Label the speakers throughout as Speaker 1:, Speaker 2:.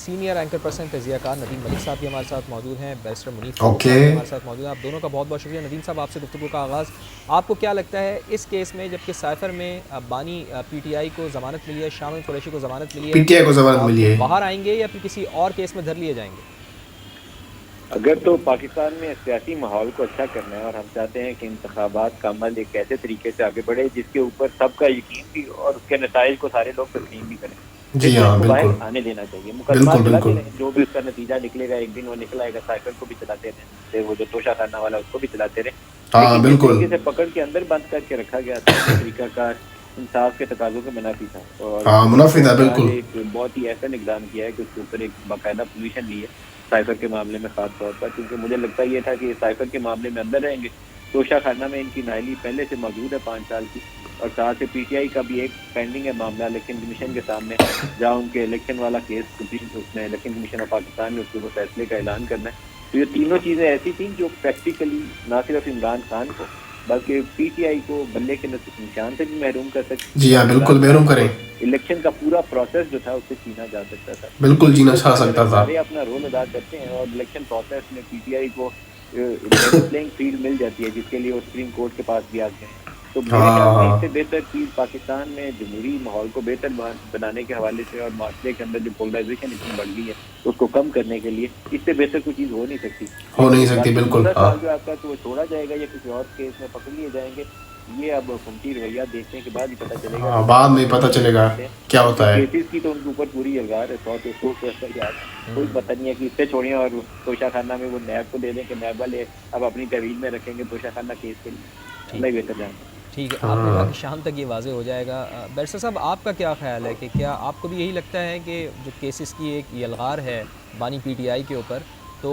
Speaker 1: Senior anchor person तजिया कार नदीम मलिक साहब भी हमारे साथ मौजूद हैं, बैरिस्टर मुनीफ
Speaker 2: ओके।
Speaker 1: साहब भी हमारे साथ मौजूद हैं। आप दोनों का बहुत बहुत शुक्रिया। नदीम साहब, आपसे गुफ्तगू का आगाज़, आपको क्या लगता है इस केस में, जबकि साइफर में बानी पीटीआई को ज़मानत मिली है, शामिल कुरैशी को ज़मानत मिली है,
Speaker 2: पीटीआई को जमानत मिली
Speaker 1: वो
Speaker 2: है।
Speaker 1: बाहर आएंगे या फिर किसी और केस में धर लिए जाएंगे?
Speaker 3: अगर तो पाकिस्तान में सियासी माहौल को अच्छा करना है और हम चाहते हैं कि इंतखाबात का अमल एक ऐसे तरीके से आगे बढ़े जिसके ऊपर सबका यकीन भी और उसके नताइज को सारे लोग तस्लीम भी करें,
Speaker 2: जी
Speaker 3: फिर तो
Speaker 2: हाँ,
Speaker 3: इसको बाहर
Speaker 2: बिल्कुल
Speaker 3: आने देना चाहिए। मुकदमा
Speaker 2: बिल्कुल
Speaker 3: चलाते
Speaker 2: बिल्कुल।
Speaker 3: रहें, जो भी उसका नतीजा निकलेगा एक दिन वो निकल आएगा। साइकिल को भी चलाते रहें, वो जो तोशा खाना वाला उसको भी चलाते रहें,
Speaker 2: हाँ
Speaker 3: लेकिन जिस
Speaker 2: बिल्कुल।
Speaker 3: तरीके से पकड़ के अंदर बंद करके रखा गया था वो तरीकाकार इंसाफ के तकाजों के मुनाफी था। और
Speaker 2: हाँ,
Speaker 3: सुप्रीम
Speaker 2: मुनाफिद है
Speaker 3: कोर्ट ने आज
Speaker 2: बिल्कुल।
Speaker 3: एक बहुत ही ऐसा निगरान किया है कि उसके ऊपर एक बाकायदा पोजीशन ली है साइफर के मामले में, खास तौर पर क्योंकि मुझे लगता ये था कि साइफर के मामले में अंदर रहेंगे। तोशा खाना में इनकी नाइली पहले से मौजूद है 5 साल की, और साथ से पीटीआई का भी एक पेंडिंग है मामला इलेक्शन कमीशन के सामने, जहाँ उनके इलेक्शन वाला केस उसमें इलेक्शन कमीशन ऑफ पाकिस्तान ने उसके ऊपर फैसले का ऐलान करना है। तो ये तीनों चीजें ऐसी थी जो प्रैक्टिकली ना सिर्फ इमरान खान को बल्कि पीटीआई को बल्ले के निशान से भी महरूम कर सकती
Speaker 2: जी
Speaker 3: थी,
Speaker 2: हाँ,
Speaker 3: और
Speaker 2: बिल्कुल
Speaker 3: इमरान
Speaker 2: महरूम
Speaker 3: खान
Speaker 2: करें।
Speaker 3: को इलेक्शन का पूरा प्रोसेस जो था उससे छीना जा सकता था।
Speaker 2: बिल्कुल
Speaker 3: तो
Speaker 2: जीना
Speaker 3: इसमें
Speaker 2: चाह
Speaker 3: अगर
Speaker 2: सकता था।
Speaker 3: इदारे अपना रोल अदा करते हैं और इलेक्शन प्रोसेस में पीटीआई को लेवल प्लेइंग फील्ड मिल जाती है, जिसके लिए वो सुप्रीम कोर्ट के पास भी आते हैं, तो मेरे ख्याल में इससे
Speaker 2: हाँ
Speaker 3: बेहतर चीज पाकिस्तान में जमहूरी माहौल को बेहतर बनाने के हवाले से और माशरे के अंदर जो पोलराइजेशन इतनी बढ़ गई है उसको कम करने के लिए इससे बेहतर कोई चीज हो नहीं सकती।
Speaker 2: हो नहीं सकती
Speaker 3: बाकी
Speaker 2: बिल्कुल।
Speaker 3: 15
Speaker 2: हाँ
Speaker 3: साल जो आपका तो वो छोड़ा जाएगा या किसी और केस में पकड़ लिए जाएंगे, ये अब हुकूमती रवैया देखने के बाद ही पता चलेगा कि
Speaker 2: हाँ,
Speaker 3: क्या
Speaker 2: बाद में
Speaker 3: करते हैं
Speaker 2: पता
Speaker 3: क्या नहीं
Speaker 2: चलेगा
Speaker 3: करते हैं।
Speaker 2: क्या
Speaker 3: क्योंकि
Speaker 2: होता है।
Speaker 3: केसेस की तो उनके ऊपर पूरी अलगार है, 100 यार कोई पता नहीं है कि इससे छोड़िए और तोशा खाना में वो नैब को दे दें कि नैब वाले अब अपनी तहवील में रखेंगे तोशा खाना केस के लिए, अल्लाह ही
Speaker 1: ठीक है,
Speaker 3: बेहतर जानता है।
Speaker 1: ठीक है। आपने कहा
Speaker 2: हाँ
Speaker 1: कि शाम तक ये वाज़े हो जाएगा। बैरिस्टर साहब, आपका क्या ख़्याल है कि क्या आपको भी यही लगता है कि जो केसेस की एक यलगार है बानी पीटीआई के ऊपर, तो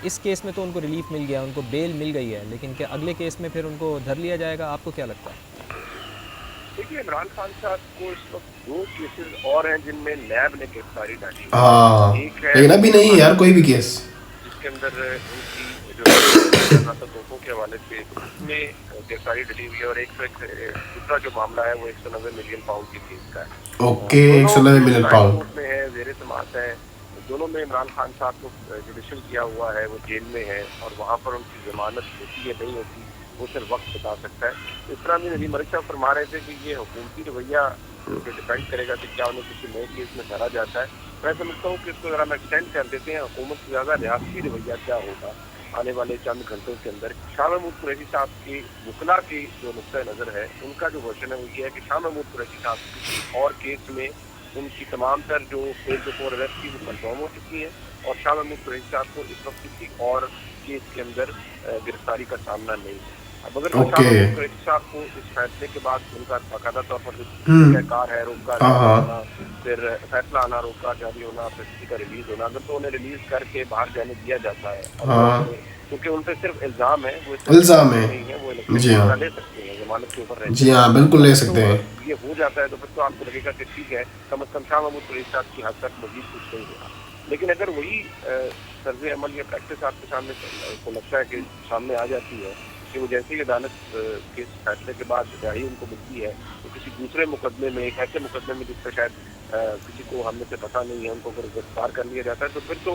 Speaker 1: इस केस में तो उनको रिलीफ मिल गया, उनको बेल मिल गई है, लेकिन क्या अगले केस में फिर उनको धर लिया जाएगा? आपको क्या लगता है?
Speaker 4: देखिए, इमरान खान साहब को इस वक्त 2 केसेस और हैं जिनमें नैब ने गिरफ्तारी डाली
Speaker 2: हाँ,
Speaker 4: है। एक है
Speaker 2: लेकिन अभी नहीं यार कोई भी केस।
Speaker 4: जिसके अंदर उनकी जो है तोपों के हवाले से उसमें गिरफ्तारी डली हुई है, और दूसरा जो मामला है वो 190 मिलियन पाउंड के केस का है।
Speaker 2: ओके,
Speaker 4: दोनों
Speaker 2: 190 मिलियन
Speaker 4: हाई
Speaker 2: पाउंड।
Speaker 4: कोर्ट में है, जेर समाअत है। दोनों में इमरान खान साहब को जुडिशल किया हुआ है, वो जेल में है, और वहाँ पर उनकी जमानत होती है नहीं होती वो सिर्फ वक्त बता सकता है। इस तरह भी नदीम मलिक साहब फरमा रहे थे कि ये हुकूमती रवैया पे डिपेंड करेगा कि क्या उन्हें किसी नए केस में धरा जाता है। मैं समझता हूँ कि इसको जरा हम एक्सटेंड कर देते हैं, हुकूमत से ज़्यादा रियासती रवैया क्या होगा आने वाले चंद घंटों के अंदर। शाह महमूद कुरैशी साहब के वकला की जो नुक्ता नज़र है उनका जो वर्जन है वो ये है कि शाह महमूद कुरैशी साहब किसी और केस में उनकी तमाम तर जो फेल बिफोर अरेस्ट की वो कन्फर्म हो चुकी है, और शाह महमूद कुरैशी साहब को इस वक्त किसी और केस के अंदर गिरफ्तारी का सामना नहीं है। अब अगर शाह
Speaker 2: ओके।
Speaker 4: महमूद कुरैशी साहब को इस फैसले के बाद उनका बाकायदा तौर पर
Speaker 2: हम्म।
Speaker 4: कार है रोका
Speaker 2: हाँ
Speaker 4: जारी
Speaker 2: हाँ
Speaker 4: होना, फिर फैसला आना रोका जारी होना, फिर किसी का रिलीज होना, अगर तो उन्हें रिलीज करके बाहर जाने दिया जाता है,
Speaker 2: हाँ,
Speaker 4: क्योंकि उन पर सिर्फ इल्जाम है, वो
Speaker 2: इल्जाम है।
Speaker 4: नहीं है, वो इलेक्शन
Speaker 2: जी हाँ,
Speaker 4: ले सकते हैं, जमानत के ऊपर रहते
Speaker 2: जी
Speaker 4: हैं।
Speaker 2: हाँ, बिल्कुल ले
Speaker 4: अगर तो
Speaker 2: सकते हैं।
Speaker 4: ये हो जाता है तो फिर तो आपको लगेगा कि ठीक है, कम से कम शाह महमूद कुरैशी साहब की हद तक मजीद कुछ नहीं हुआ। लेकिन अगर वही तर्ज अमल या प्रैक्टिस आपके सामने को लगता है कि सामने आ जाती है कि वो जैसे ही अदालत के फैसले के बाद रिहाई उनको मिलती है तो किसी दूसरे मुकदमे में, एक ऐसे मुकदमे में जिसका शायद किसी को हमने से पता नहीं है, उनको अगर गिरफ्तार कर लिया जाता है तो फिर तो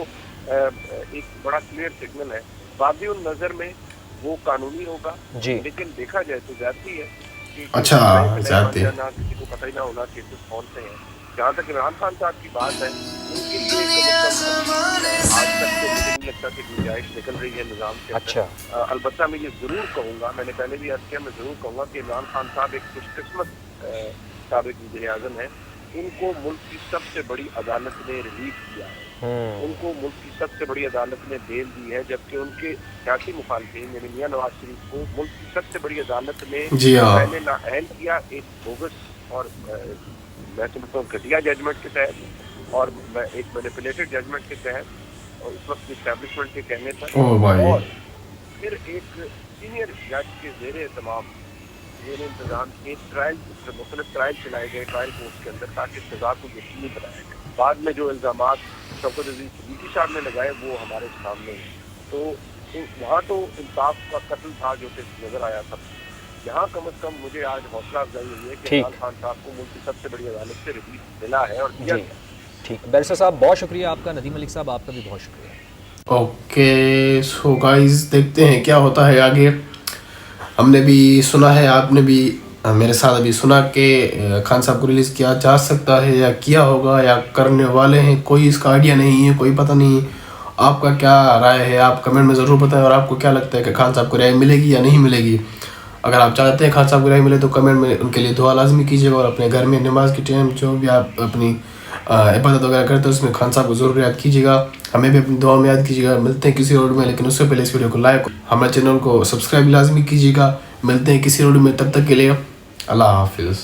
Speaker 4: एक बड़ा क्लियर सिग्नल है। वादी उन नज़र में वो कानूनी होगा, लेकिन देखा जाए तो ज्यादती है कि
Speaker 2: अच्छा,
Speaker 4: नए से नए बन
Speaker 2: जाते
Speaker 4: जाना, किसी को पता ही ना होना केसेस कौन से हैं। जहाँ तक इमरान खान साहब की बात है, उनके लिए कम से कम अभी आज तक तो मुझे नहीं लगता कि गुंजाइश निकल रही है निज़ाम के अंदर। अलबत्ता मैं ये ज़रूर कहूँगा, मैंने पहले भी अर्ज किया, मैं ज़रूर कहूँगा कि इमरान खान साहब एक खुशकिस्मत साबिक वज़ीर आज़म है। उनको मुल्क की सबसे बड़ी अदालत ने रिलीज किया है, उनको मुल्क की सबसे बड़ी अदालत ने बेल दी है, जबकि उनके सियासी मुखालफिन यानी मियां नवाज शरीफ को मुल्क की सबसे बड़ी अदालत ने
Speaker 2: जी हाँ,
Speaker 4: पहले नाअहल किया एक बोगस और मैं समझता हूँ घटिया जजमेंट के तहत, और एक मैनिपुलेटेड जजमेंट के तहत, और उस वक्त इस्टेब्लिशमेंट के कहने पर,
Speaker 2: ओ भाई,
Speaker 4: और फिर एक सीनियर जज के जेर तमाम जेर इंतजाम एक ट्रायल मुख्तलिफ ट्रायल चलाए गए ट्रायल कोर्ट के अंदर, ताकि सजा को यकीनी बनाया जाए। बाद में जो इल्जाम शौकत अजीज सिद्दीकी साहब ने लगाए वो हमारे सामने हैं। तो वहाँ तो इंसाफ का कत्ल था जो कि नजर आया था। यहाँ कम से कम मुझे आज हौसला अफजाई हुई है कि इमरान खान साहब को मुल्क की सबसे बड़ी अदालत से रिलीज मिला है और दिया गया।
Speaker 1: ठीक, बैरिस्टर साहब बहुत शुक्रिया आपका, नदीम मलिक साहब आपका भी बहुत शुक्रिया।
Speaker 2: ओके सो गाइस, देखते हैं क्या होता है आगे। हमने भी सुना है, आपने भी मेरे साथ अभी सुना कि खान साहब को रिलीज़ किया जा सकता है या किया होगा या करने वाले हैं, कोई इसका आइडिया नहीं है, कोई पता नहीं। आपका क्या राय है, आप कमेंट में ज़रूर बताएं। और आपको क्या लगता है कि खान साहब को रिहाई मिलेगी या नहीं मिलेगी? अगर आप चाहते हैं खान साहब को रिहाई मिले तो कमेंट में उनके लिए दुआ लाजमी कीजिएगा। और अपने घर में नमाज की टाइम जो भी आप अपनी इबादत वगैरह करते हैं उसमें खान साहब को ज़रूर याद कीजिएगा, हमें भी अपनी दुआ में याद कीजिएगा। मिलते हैं किसी रोड में, लेकिन उससे पहले इस वीडियो को लाइक, हमारे चैनल को सब्सक्राइब लाजमी कीजिएगा। मिलते हैं किसी रोड में, तब तक के लिए अल्लाह हाफिज़।